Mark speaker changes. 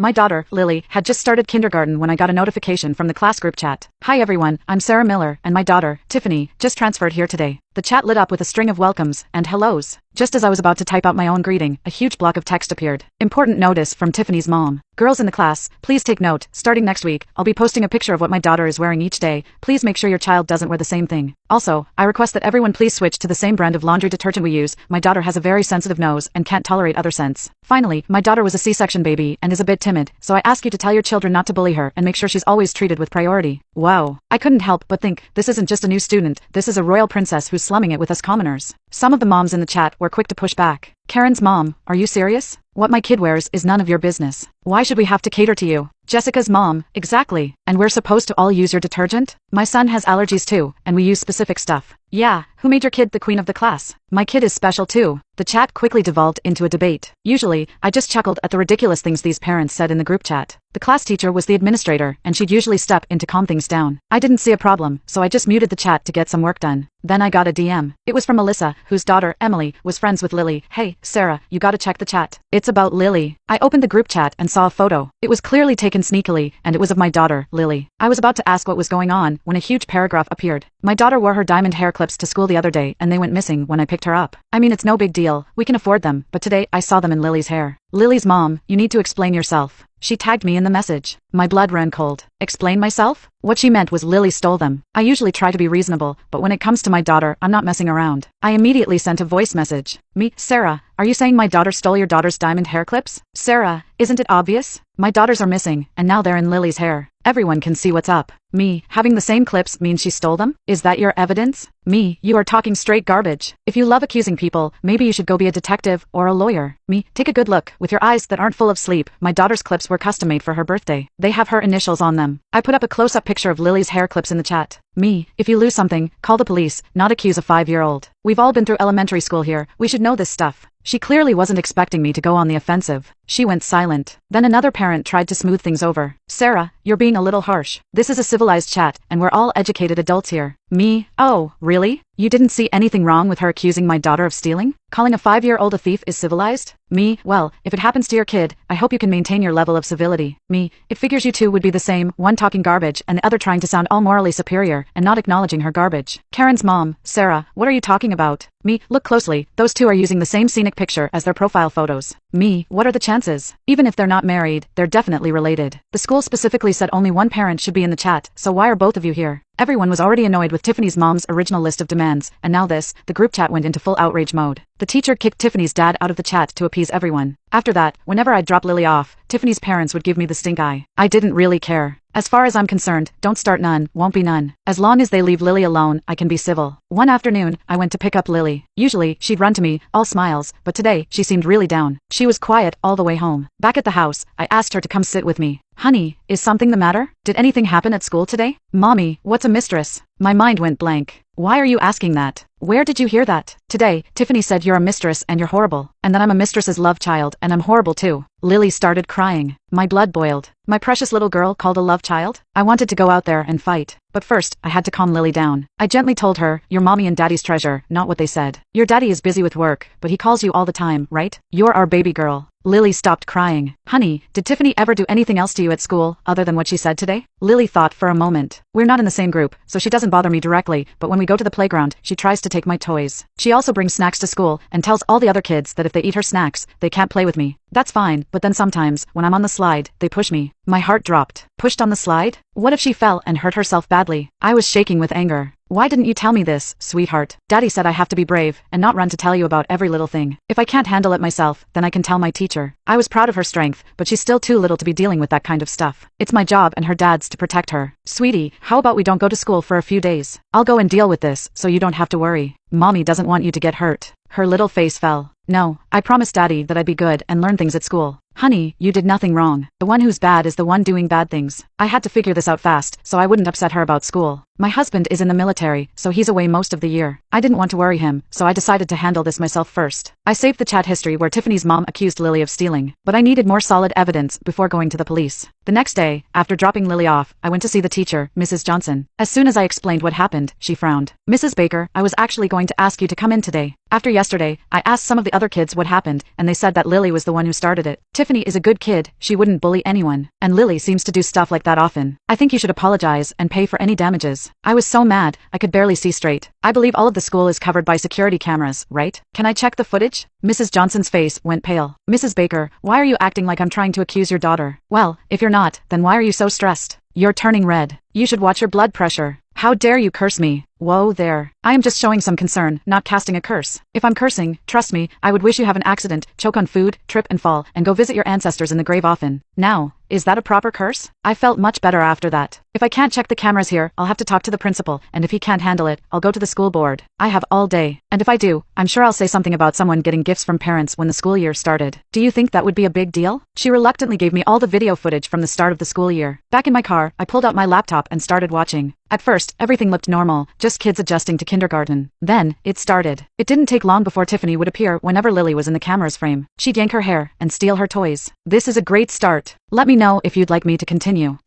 Speaker 1: My daughter, Lily, had just started kindergarten when I got a notification from the class group chat. Hi everyone, I'm Sarah Miller, and my daughter, Tiffany, just transferred here today. The chat lit up with a string of welcomes and hellos. Just as I was about to type out my own greeting, a huge block of text appeared. Important notice from Tiffany's mom. Girls in the class, please take note. Starting next week, I'll be posting a picture of what my daughter is wearing each day. Please make sure your child doesn't wear the same thing. Also, I request that everyone please switch to the same brand of laundry detergent we use. My daughter has a very sensitive nose and can't tolerate other scents. Finally, my daughter was a C-section baby and is a bit timid, so I ask you to tell your children not to bully her and make sure she's always treated with priority. Wow. I couldn't help but think, this isn't just a new student, this is a royal princess who's slumming it with us commoners. Some of the moms in the chat were quick to push back. Karen's mom, are you serious? What my kid wears is none of your business. Why should we have to cater to you? Jessica's mom, exactly. And we're supposed to all use your detergent? My son has allergies too, and we use specific stuff. Yeah, who made your kid the queen of the class? My kid is special too. The chat quickly devolved into a debate. Usually, I just chuckled at the ridiculous things these parents said in the group chat. The class teacher was the administrator, and she'd usually step in to calm things down. I didn't see a problem, so I just muted the chat to get some work done. Then I got a DM. It was from Melissa, whose daughter, Emily, was friends with Lily. Hey, Sarah, you gotta check the chat. It's about Lily. I opened the group chat and saw a photo. It was clearly taken sneakily, and it was of my daughter, Lily. I was about to ask what was going on when a huge paragraph appeared. My daughter wore her diamond hair clips to school the other day, and they went missing when I picked her up. I mean, it's no big deal. We can afford them, but today I saw them in Lily's hair. Lily's mom, you need to explain yourself. She tagged me in the message. My blood ran cold. Explain myself? What she meant was Lily stole them. I usually try to be reasonable, but when it comes to my daughter, I'm not messing around. I immediately sent a voice message. Me, Sarah, are you saying my daughter stole your daughter's diamond hair clips? Sarah, isn't it obvious? My daughters are missing, and now they're in Lily's hair. Everyone can see what's up. Me, having the same clips means she stole them? Is that your evidence? Me, you are talking straight garbage. If you love accusing people, maybe you should go be a detective or a lawyer. Me, take a good look. With your eyes that aren't full of sleep, my daughter's clips were custom made for her birthday. They have her initials on them. I put up a close-up picture of Lily's hair clips in the chat. Me, if you lose something, call the police, not accuse a 5-year-old. We've all been through elementary school here. We should know this stuff. She clearly wasn't expecting me to go on the offensive. She went silent. Then another parent tried to smooth things over. Sarah, you're being a little harsh. This is a civilized chat, and we're all educated adults here. Me, oh, really? You didn't see anything wrong with her accusing my daughter of stealing? Calling a 5-year-old a thief is civilized? Me, well, if it happens to your kid, I hope you can maintain your level of civility. Me, it figures you two would be the same, one talking garbage and the other trying to sound all morally superior and not acknowledging her garbage. Karen's mom, Sarah, what are you talking about? Me, look closely, those two are using the same scenic picture as their profile photos. Me, what are the chances? Even if they're not married, they're definitely related. The school specifically said only one parent should be in the chat, so why are both of you here? Everyone was already annoyed with Tiffany's mom's original list of demands, and now this, the group chat went into full outrage mode. The teacher kicked Tiffany's dad out of the chat to appease everyone. After that, whenever I'd drop Lily off, Tiffany's parents would give me the stink eye. I didn't really care. As far as I'm concerned, don't start none, won't be none. As long as they leave Lily alone, I can be civil. One afternoon, I went to pick up Lily. Usually, she'd run to me, all smiles, but today, she seemed really down. She was quiet all the way home. Back at the house, I asked her to come sit with me. Honey, is something the matter? Did anything happen at school today? Mommy, what's a mistress? My mind went blank. Why are you asking that? Where did you hear that? Today, Tiffany said you're a mistress and you're horrible, and that I'm a mistress's love child and I'm horrible too. Lily started crying. My blood boiled. My precious little girl called a love child? I wanted to go out there and fight. But first, I had to calm Lily down. I gently told her, you're mommy and daddy's treasure, not what they said. Your daddy is busy with work, but he calls you all the time, right? You're our baby girl. Lily stopped crying. Honey, did Tiffany ever do anything else to you at school, other than what she said today? Lily thought for a moment. We're not in the same group, so she doesn't bother me directly, but when we go to the playground, she tries to take my toys. She also brings snacks to school, and tells all the other kids that if they eat her snacks, they can't play with me. That's fine, but then sometimes, when I'm on the slide, they push me. My heart dropped. Pushed on the slide? What if she fell and hurt herself badly? I was shaking with anger. Why didn't you tell me this, sweetheart? Daddy said I have to be brave and not run to tell you about every little thing. If I can't handle it myself, then I can tell my teacher. I was proud of her strength, but she's still too little to be dealing with that kind of stuff. It's my job and her dad's to protect her. Sweetie, how about we don't go to school for a few days? I'll go and deal with this, so you don't have to worry. Mommy doesn't want you to get hurt. Her little face fell. No, I promised Daddy that I'd be good and learn things at school. Honey, you did nothing wrong. The one who's bad is the one doing bad things. I had to figure this out fast, so I wouldn't upset her about school. My husband is in the military, so he's away most of the year. I didn't want to worry him, so I decided to handle this myself first. I saved the chat history where Tiffany's mom accused Lily of stealing, but I needed more solid evidence before going to the police. The next day, after dropping Lily off, I went to see the teacher, Mrs. Johnson. As soon as I explained what happened, she frowned. Mrs. Baker, I was actually going to ask you to come in today. After yesterday, I asked some of the other kids what happened, and they said that Lily was the one who started it. Tiffany Tiffany is a good kid, she wouldn't bully anyone, and Lily seems to do stuff like that often. I think you should apologize and pay for any damages. I was so mad, I could barely see straight. I believe all of the school is covered by security cameras, right? Can I check the footage? Mrs. Johnson's face went pale. Mrs. Baker, why are you acting like I'm trying to accuse your daughter? Well, if you're not, then why are you so stressed? You're turning red. You should watch your blood pressure. How dare you curse me? Whoa there. I am just showing some concern, not casting a curse. If I'm cursing, trust me, I would wish you have an accident, choke on food, trip and fall, and go visit your ancestors in the grave often. Now, is that a proper curse? I felt much better after that. If I can't check the cameras here, I'll have to talk to the principal, and if he can't handle it, I'll go to the school board. I have all day. And if I do, I'm sure I'll say something about someone getting gifts from parents when the school year started. Do you think that would be a big deal? She reluctantly gave me all the video footage from the start of the school year. Back in my car, I pulled out my laptop and started watching. At first, everything looked normal, just kids adjusting to kindergarten. Then, it started. It didn't take long before Tiffany would appear whenever Lily was in the camera's frame. She'd yank her hair and steal her toys. This is a great start. Let me know if you'd like me to continue.